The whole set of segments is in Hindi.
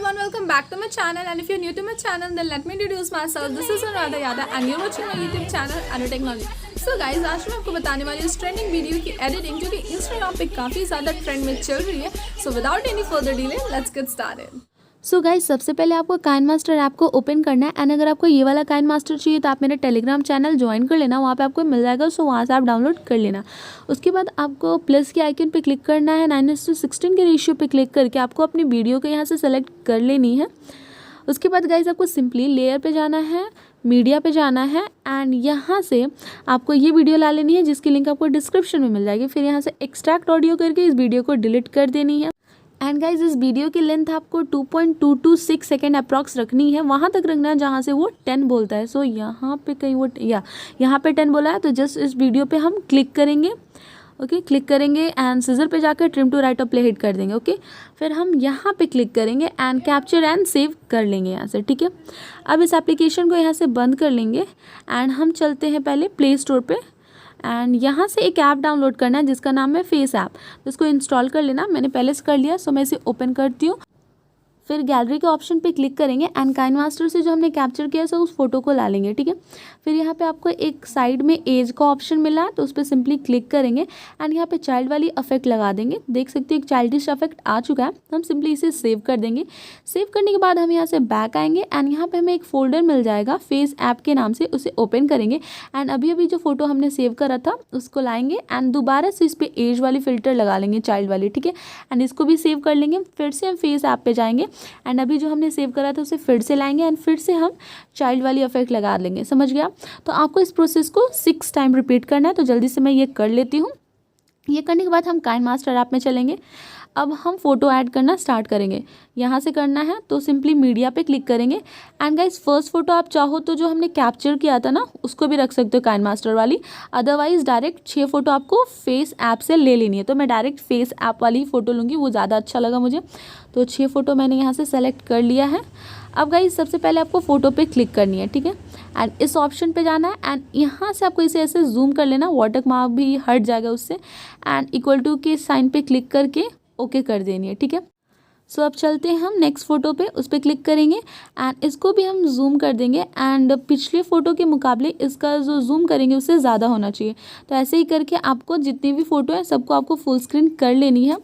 everyone, welcome back to my channel, and if you're new to my channel then let me introduce myself. This is Anuradha Yadav and you're watching my YouTube channel anutechnology. So guys, आज मैं आपको बताने वाली हूँ ट्रेंडिंग वीडियो की एडिटिंग जो कि इंस्टाग्राम पे काफ़ी ज़्यादा ट्रेंड में चल रही है. So without any further delay, let's get started. So guys सबसे पहले आपको काइन मास्टर ऐप को ओपन करना है एंड अगर आपको ये वाला काइन मास्टर चाहिए तो आप मेरे टेलीग्राम चैनल ज्वाइन कर लेना, वहाँ पे आपको मिल जाएगा. सो वहाँ से आप डाउनलोड कर लेना. उसके बाद आपको प्लस के आइकन पे क्लिक करना है. 9:16 के रेशियो पे क्लिक करके आपको अपनी वीडियो को यहाँ से सेलेक्ट कर लेनी है. उसके बाद गाइज आपको सिंपली लेयर पे जाना है, मीडिया पे जाना है एंड यहाँ से आपको ये वीडियो ला लेनी है जिसकी लिंक आपको डिस्क्रिप्शन में मिल जाएगी. फिर यहाँ से एक्सट्रैक्ट ऑडियो करके इस वीडियो को डिलीट कर देनी है. एंड गाइज इस वीडियो की लेंथ आपको 2.226 सेकेंड अप्रॉक्स रखनी है, वहाँ तक रखना है जहाँ से वो 10 बोलता है. सो यहाँ पे कहीं वो यहाँ पे 10 बोला है तो जस्ट इस वीडियो पे हम क्लिक करेंगे. ओके क्लिक करेंगे एंड सीजर पे जाकर ट्रिम टू राइट और प्ले हिट कर देंगे. ओके फिर हम यहाँ पे क्लिक करेंगे एंड कैप्चर एंड सेव कर लेंगे यहाँ से. ठीक है, अब इस एप्लीकेशन को यहाँ से बंद कर लेंगे एंड हम चलते हैं पहले प्ले स्टोर पे एंड यहाँ से एक ऐप डाउनलोड करना है जिसका नाम है फेस ऐप. तो इसको इंस्टॉल कर लेना. मैंने पहले से कर लिया, सो मैं इसे ओपन करती हूँ. फिर गैलरी के ऑप्शन पे क्लिक करेंगे एंड काइन मास्टर से जो हमने कैप्चर किया है सो उस फोटो को ला लेंगे. ठीक है, फिर यहाँ पे आपको एक साइड में एज का ऑप्शन मिला है तो उस पर सिंपली क्लिक करेंगे एंड यहाँ पे चाइल्ड वाली इफेक्ट लगा देंगे. देख सकते हो एक चाइल्डिश इफेक्ट आ चुका है. हम सिंपली इसे सेव कर देंगे. सेव करने के बाद हम यहाँ से बैक आएंगे एंड यहाँ पे हमें एक फोल्डर मिल जाएगा फेस ऐप के नाम से, उसे ओपन करेंगे एंड अभी जो फोटो हमने सेव करा था उसको लाएंगे एंड दोबारा से इस पर एज वाली फिल्टर लगा लेंगे, चाइल्ड वाली. ठीक है, एंड इसको भी सेव कर लेंगे. फिर से हम फेस ऐप पे जाएंगे एंड अभी जो हमने सेव करा था उसे फिर से लाएंगे एंड फिर से हम चाइल्ड वाली इफेक्ट लगा लेंगे. समझ गया? तो आपको इस प्रोसेस को 6 टाइम रिपीट करना है. तो जल्दी से मैं ये कर लेती हूँ. ये करने के बाद हम काइन मास्टर ऐप में चलेंगे. अब हम फोटो ऐड करना स्टार्ट करेंगे. यहाँ से करना है तो सिंपली मीडिया पे क्लिक करेंगे एंड गाइस फर्स्ट फोटो आप चाहो तो जो हमने कैप्चर किया था ना उसको भी रख सकते हो काइन मास्टर वाली. अदरवाइज डायरेक्ट 6 फोटो आपको फेस ऐप से ले लेनी है. तो मैं डायरेक्ट फेस ऐप वाली फ़ोटो लूँगी, वो ज़्यादा अच्छा लगा मुझे. तो 6 फोटो मैंने यहाँ से सेलेक्ट कर लिया है. अब गाइस सबसे पहले आपको फ़ोटो पे क्लिक करनी है. ठीक है, एंड इस ऑप्शन पे जाना है एंड यहाँ से आपको इसे ऐसे जूम कर लेना, वाटर मार्क भी हट जाएगा उससे एंड इक्वल टू के साइन पे क्लिक करके ओके कर देनी है. ठीक है, सो अब चलते हैं हम नेक्स्ट फ़ोटो पे, उस पर क्लिक करेंगे एंड इसको भी हम जूम कर देंगे एंड पिछले फ़ोटो के मुकाबले इसका जो जूम करेंगे उससे ज़्यादा होना चाहिए. तो ऐसे ही करके आपको जितनी भी फ़ोटो है सबको आपको फुल स्क्रीन कर लेनी है.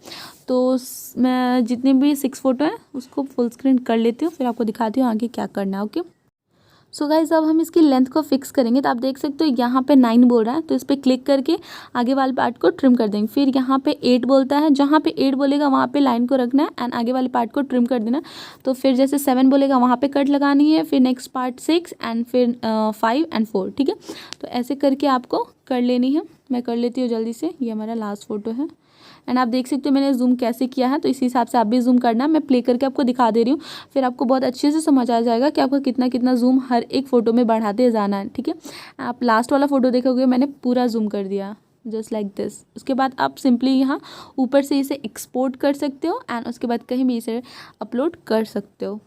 तो मैं जितने भी 6 फोटो हैं उसको फुल स्क्रीन कर लेती हूँ, फिर आपको दिखाती हूँ आगे क्या करना है. ओके सो गाइज अब हम इसकी लेंथ को फिक्स करेंगे. तो आप देख सकते हो यहाँ पे 9 बोल रहा है तो इस पर क्लिक करके आगे वाले पार्ट को ट्रिम कर देंगे. फिर यहाँ पे 8 बोलता है, जहाँ पे 8 बोलेगा वहाँ पे लाइन को रखना है एंड आगे वाले पार्ट को ट्रिम कर देना. तो फिर जैसे 7 बोलेगा वहाँ पे कट लगानी है. फिर नेक्स्ट पार्ट 6 एंड फिर 5 एंड 4. ठीक है, तो ऐसे करके आपको कर लेनी है. मैं कर लेती हूँ जल्दी से. ये हमारा लास्ट फ़ोटो है एंड आप देख सकते हो मैंने जूम कैसे किया है. तो इसी हिसाब से आप भी जूम करना. मैं प्ले करके आपको दिखा दे रही हूँ, फिर आपको बहुत अच्छे से समझ आ जाएगा कि आपको कितना कितना जूम हर एक फ़ोटो में बढ़ाते जाना है. ठीक है, आप लास्ट वाला फ़ोटो देखोगे मैंने पूरा जूम कर दिया जस्ट लाइक दिस. उसके बाद आप सिंपली यहाँ ऊपर से इसे एक्सपोर्ट कर सकते हो एंड उसके बाद कहीं भी इसे अपलोड कर सकते हो.